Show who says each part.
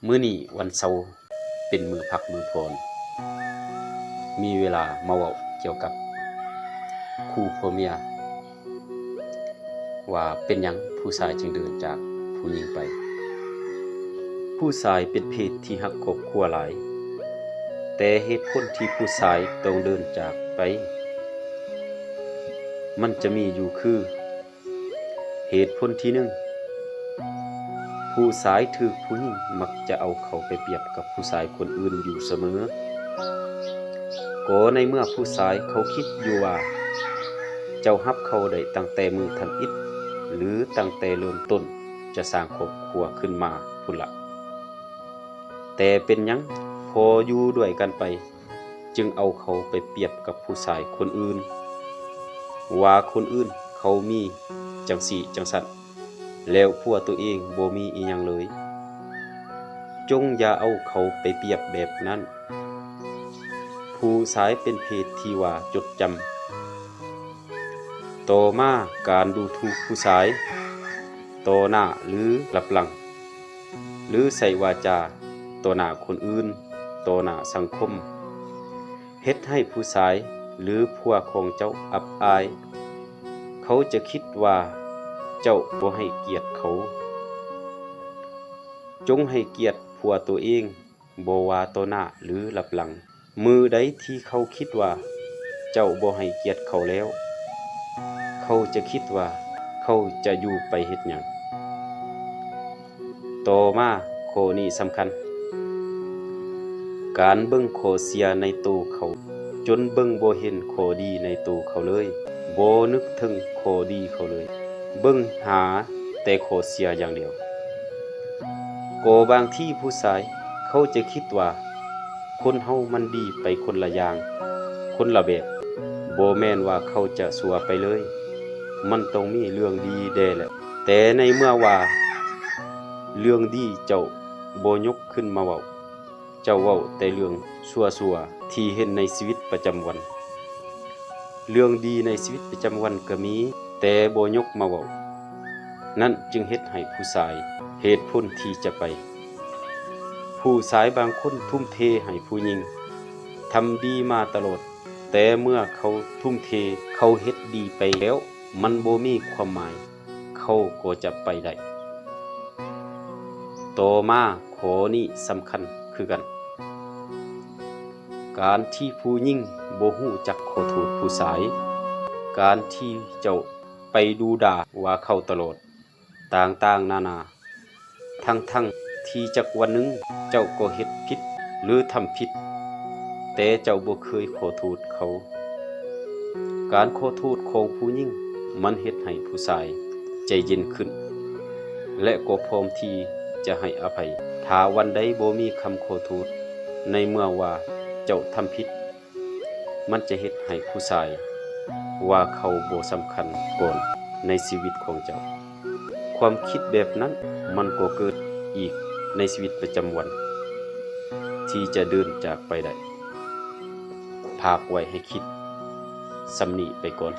Speaker 1: มื้อนี้วันเสาร์เป็นมื้อพักมื้อผ่อนมีเวลามาเว้าเกี่ยวกับคู่ผัวเมียว่าเป็นหยังผู้ชายจึงเดินจากผู้หญิงไปผู้ชายเป็นเพศที่รักครอบครัวหลายแต่เหตุผลที่ผู้ชายต้องเดินจากไปมันจะมีอยู่คือเหตุผลที่หนึ่งผู้ชายถูกผู้หญิงมักจะเอาเขาไปเปรียบกับผู้ชายคนอื่นอยู่เสมอก็ในเมื่อผู้ชายเขาคิดอยู่ว่าเจ้าฮับเขาได้ตั้งแต่มือทำอิฐหรือตั้งแต่เริ่มต้นจะสร้างครอบครัวขึ้นมาพุ่นละแต่เป็นหยังพออยู่ด้วยกันไปจึงเอาเขาไปเปรียบกับผู้ชายคนอื่นว่าคนอื่นเขามีจังสี่จังสันแล้วพวกตัวเองบ่มีอีหยังเลยจงอย่าเอาเขาไปเปรียบแบบนั้นผู้ชายเป็นเพศที่ว่าจดจำต่อมาการดูถูกผู้ชายต่อหน้าหรือลับหลังหรือใส่วาจาต่อหน้าคนอื่นต่อหน้าสังคมเฮ็ดให้ผู้ชายหรือพวกของเจ้าอับอายเขาจะคิดว่าเจ้าบ่ให้เกียรติเขาจงให้เกียรติผัวตัวเองบ่ว่าต่อหน้าหรือลับหลังมือใดที่เขาคิดว่าเจ้าบ่ให้เกียรติเขาแล้วเขาจะคิดว่าเขาจะอยู่ไปเฮ็ดหยังต่อมาข้อนี้สำคัญการเบิ่งข้อเสียในตัวเขาจนเบิ่งบ่เห็นข้อดีในตัวเขาเลยบ่นึกถึงข้อดีเขาเลยเบิ่งหาแต่ข้อเสียอย่างเดียวก็บางที่ผู้ชายเขาจะคิดว่าคนเฮามันดีไปคนละอย่างคนละแบบบ่แม่นว่าเขาจะสัวไปเลยมันต้องมีเรื่องดีแด่แหละแต่ในเมื่อว่าเรื่องดีเจ้าบ่ยกขึ้นมาเว้าเจ้าเว้าแต่เรื่องชั่วๆที่เห็นในชีวิตประจำวันเรื่องดีในชีวิตประจำวันก็มีแต่บ่ยกมาเว้านั่นจึงเฮ็ดให้ผู้ชายเหตุผลที่จะไปผู้ชายบางคนทุ่มเทให้ผู้หญิงทำดีมาตลอดแต่เมื่อเขาทุ่มเทเขาเฮ็ดดีไปแล้วมันบ่มีความหมายเขาก็จะไปได้ต่อมาข้อนี้สำคัญคือกันการที่ผู้หญิงบ่ฮู้จักขอโทษผู้ชายการที่เจ้าไปดูด่าว่าเขาตลอดต่างๆนานาทั้งที่จักวันหนึ่งเจ้าก็เฮ็ดผิดหรือทำผิดแต่เจ้าบ่เคยขอโทษเขาการขอโทษของผู้หญิงมันเฮ็ดให้ผู้ชายใจเย็นขึ้นและก็พร้อมที่จะให้อภัยถ้าวันใดบ่มีคำขอโทษในเมื่อว่าเจ้าทำผิดมันจะเฮ็ดให้ผู้ชายว่าเขาบ่สำคัญก่อนในชีวิตของเจ้าความคิดแบบนั้นมันก็เกิดอีกในชีวิตประจำวันที่จะเดินจากไปได้พากไว้ให้คิดสำนีไปก่อน